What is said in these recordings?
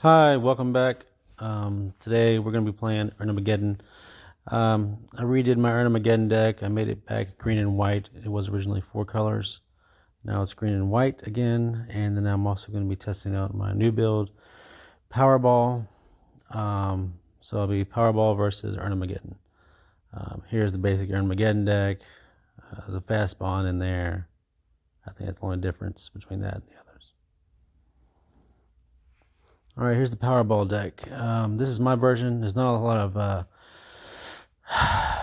Hi, welcome back. Today we're going to be playing Erhnamgeddon. I redid my Erhnamgeddon deck. I made it back green and white. It was originally four colors. Now it's green and white again. And then I'm also going to be testing out my new build, Powerball. So it'll be Powerball versus Erhnamgeddon. Here's the basic Erhnamgeddon deck. There's a fast spawn in there. I think that's the only difference between that and the others. All right, here's the Powerball deck. This is my version. There's not a lot of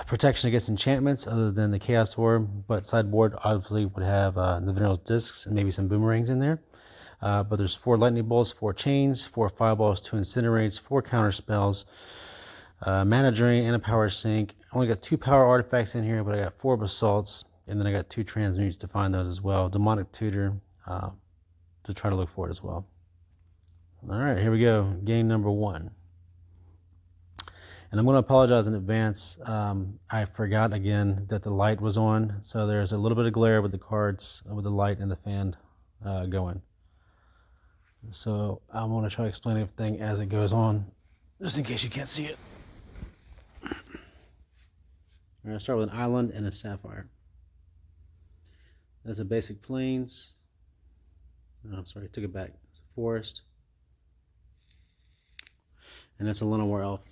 protection against enchantments other than the Chaos Orb, but sideboard obviously would have the Venerable Discs and maybe some boomerangs in there. But there's 4 lightning bolts, 4 chains, 4 fireballs, 2 incinerates, 4 counter spells, mana drain, and a power sink. I only got 2 power artifacts in here, but I got 4 basalts, and then I got 2 transmutes to find those as well. Demonic tutor to try to look for it as well. All right, here we go. Game number 1. And I'm going to apologize in advance. I forgot again that the light was on, so there's a little bit of glare with the cards, with the light and the fan going. So I'm going to try to explain everything as it goes on, just in case you can't see it. We're going to start with an island and a sapphire. That's a basic plains. Oh, I'm sorry, I took it back. It's a forest. And that's a Llanowar elf.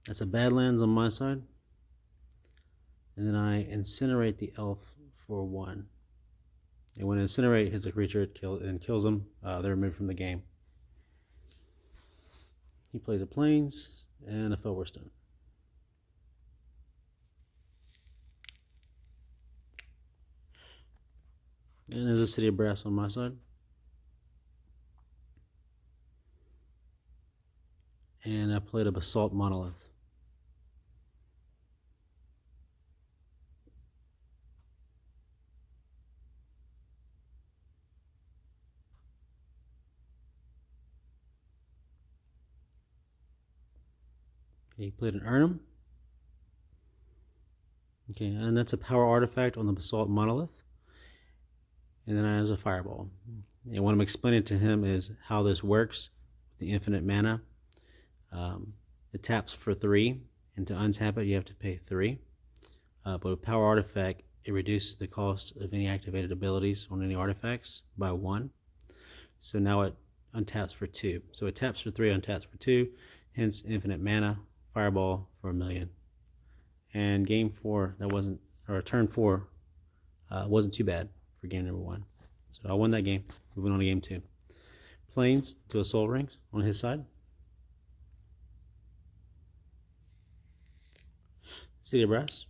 That's a Badlands on my side. And then I incinerate the elf for 1. And when incinerate hits a creature, it kills them. They're removed from the game. He plays a plains and a Felwar. And there's a City of Brass on my side. And I played a Basalt Monolith. Okay, he played an Erhnam. Okay, and that's a power artifact on the Basalt Monolith. And then I have a Fireball. And what I'm explaining to him is how this works with the infinite mana. It taps for 3, and to untap it, you have to pay 3. But with Power Artifact, it reduces the cost of any activated abilities on any artifacts by 1. So now it untaps for 2. So it taps for 3, untaps for 2, hence infinite mana, Fireball for 1,000,000. And game 4, turn 4, wasn't too bad for game number 1. So I won that game. Moving on to game 2. Plains to a Soul Rings on his side. City of Brass.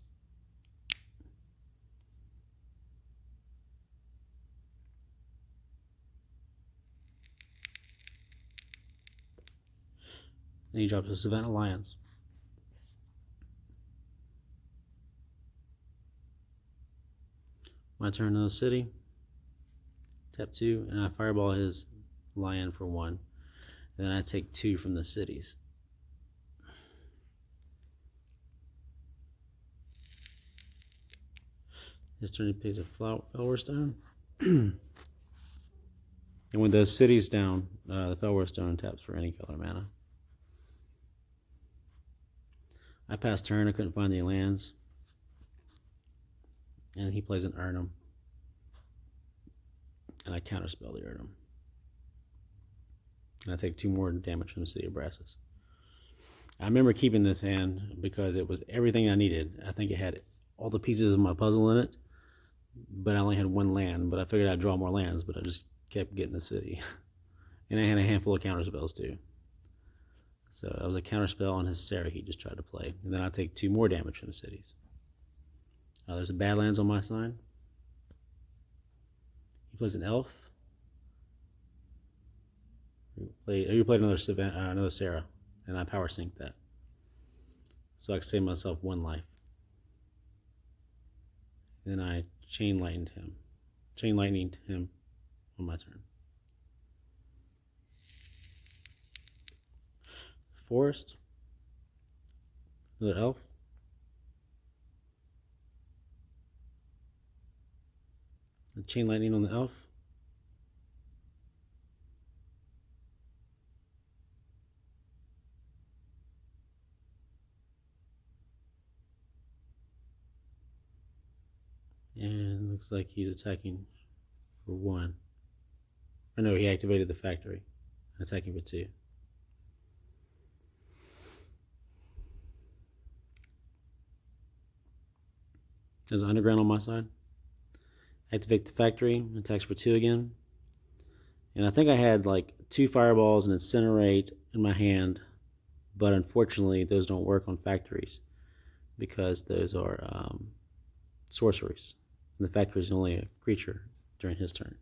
And he drops a Savannah Lions. My turn to the city. Tap 2, and I fireball his lion for 1. And then I take 2 from the cities. His turn he picks a Felwar. And with those cities down, the Felwar taps for any color mana. I passed turn, I couldn't find any lands. And he plays an Erhnam. And I counterspell the Erhnam. And I take 2 more damage from the City of Brasses. I remember keeping this hand because it was everything I needed. I think it had all the pieces of my puzzle in it, but I only had 1 land. But I figured I'd draw more lands, but I just kept getting the city. And I had a handful of counterspells too. So it was a counterspell on his Sarah he just tried to play. And then I take 2 more damage from the cities. There's a Badlands on my side. He plays an elf. You played another Sarah, and I power sink that. So I can save myself 1 life. Then I chain lightninged him on my turn. Forest. Another elf. A chain lightning on the elf. And looks like he's attacking for 1. Or no, he activated the factory. Attacking for 2. There's an underground on my side. Activate the factory. Attacks for 2 again. And I think I had like 2 fireballs and incinerate in my hand. But unfortunately, those don't work on factories because those are sorceries. And the factory is only a creature during his turn.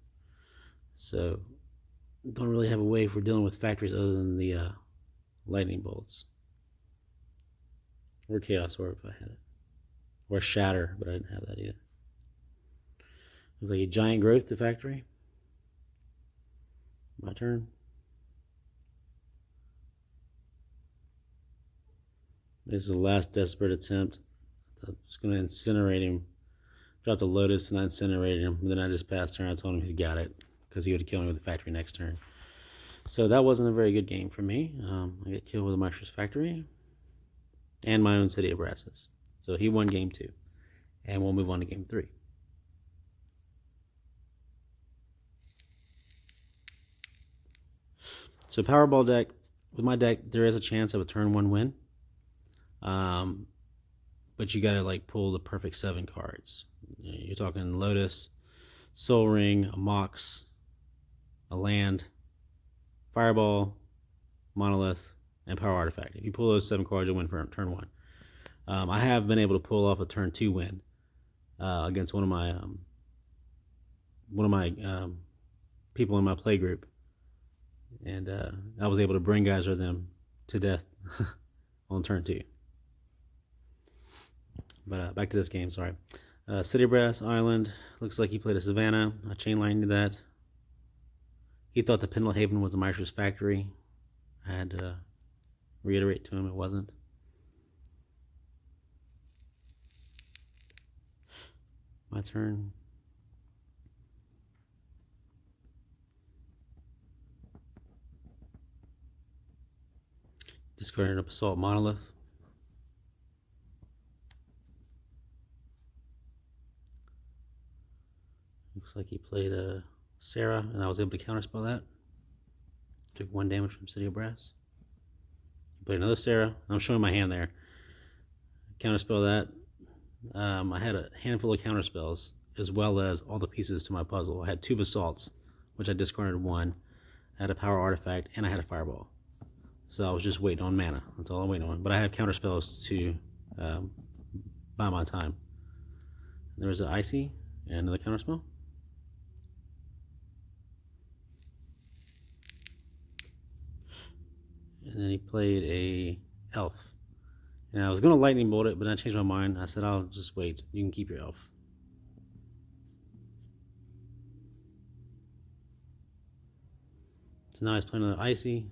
So don't really have a way for dealing with factories other than the lightning bolts. Or Chaos Orb if I had it. Or Shatter, but I didn't have that either. Looks like a giant growth to factory. My turn. This is the last desperate attempt. I was going to incinerate him. Dropped the Lotus and I incinerated him. And then I just passed turn. I told him he's got it because he would have killed me with the factory next turn. So that wasn't a very good game for me. I get killed with a Maestro's Factory and my own City of Brasses. So he won game 2. And we'll move on to game 3. So Powerball deck, with my deck, there is a chance of a turn 1 win. But you gotta like pull the perfect 7 cards. You're talking Lotus, Soul Ring, a Mox, a land, Fireball, Monolith, and Power Artifact. If you pull those 7 cards, you'll win for turn 1. I have been able to pull off a turn 2 win against one of my people in my play group, and I was able to bring geyser them to death on turn 2. But back to this game, sorry. City Brass Island, looks like he played a Savannah. I chain lined that. He thought the Pendlehaven was a Maestro's Factory. I had to reiterate to him it wasn't. My turn. Discarded a Basalt Monolith. Looks like he played a Sarah, and I was able to counterspell that. Took 1 damage from City of Brass. He played another Sarah. I'm showing my hand there. Counterspell that. I had a handful of counterspells, as well as all the pieces to my puzzle. I had 2 Basalts, which I discarded 1. I had a Power Artifact, and I had a Fireball. So I was just waiting on mana. That's all I'm waiting on. But I have counterspells to buy my time. There was an Icy and another counterspell. And then he played a Elf. And I was going to lightning bolt it, but I changed my mind. I said, I'll just wait. You can keep your Elf. So now he's playing another Icy.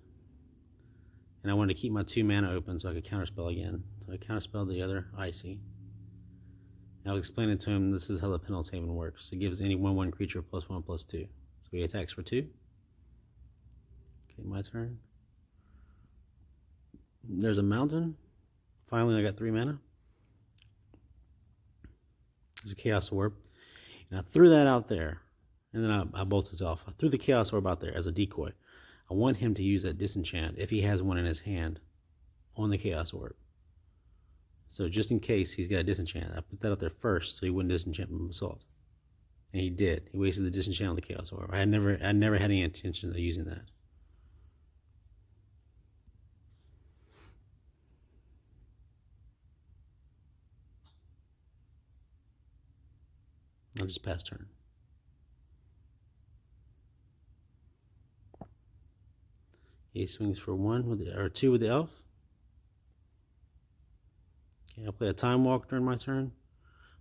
And I wanted to keep my 2 mana open so I could counterspell again. So I counterspelled the other Icy. And I was explaining to him this is how the Pendlehaven works. It gives any 1/1 creature +1/+2. So he attacks for 2. Okay, my turn. There's a mountain. Finally, I got 3 mana. There's a Chaos Orb. And I threw that out there. And then I bolted this off. I threw the Chaos Orb out there as a decoy. I want him to use that disenchant, if he has one in his hand, on the Chaos Orb. So just in case he's got a disenchant, I put that out there first so he wouldn't disenchant from Basalt. And he did. He wasted the disenchant on the Chaos Orb. I never had any intention of using that. I'll just pass turn. He swings for 1 with the, or 2 with the Elf. Okay, I'll play a Time Walk during my turn.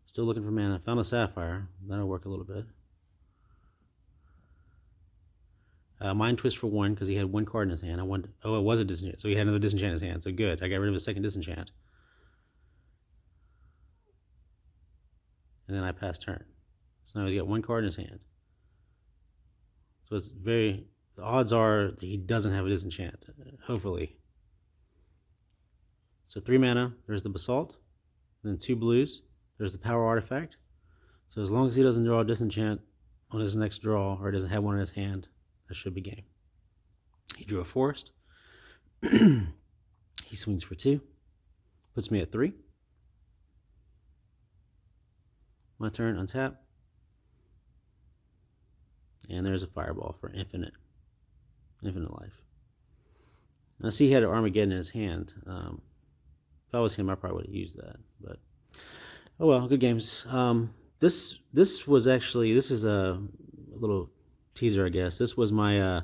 Still looking for mana. Found a Sapphire. That'll work a little bit. Mind Twist for 1 because he had 1 card in his hand. Oh, it was a disenchant. So he had another disenchant in his hand. So good. I got rid of a second disenchant. And then I pass turn. So now he's got 1 card in his hand. So it's the odds are that he doesn't have a disenchant, hopefully. So 3 mana, there's the Basalt, and then 2 blues, there's the Power Artifact, So as long as he doesn't draw a disenchant on his next draw, or doesn't have one in his hand, that should be game. He drew a forest. He swings for 2. Puts me at 3. My turn, untap. And there's a fireball for infinite life. Now see, he had an Armageddon in his hand. If I was him, I probably would have used that. But oh well, good games. This is a little teaser, I guess. This was my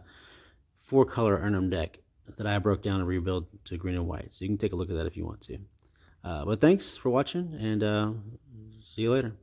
4-color Erhnam deck that I broke down and rebuilt to green and white. So you can take a look at that if you want to. But thanks for watching, and see you later.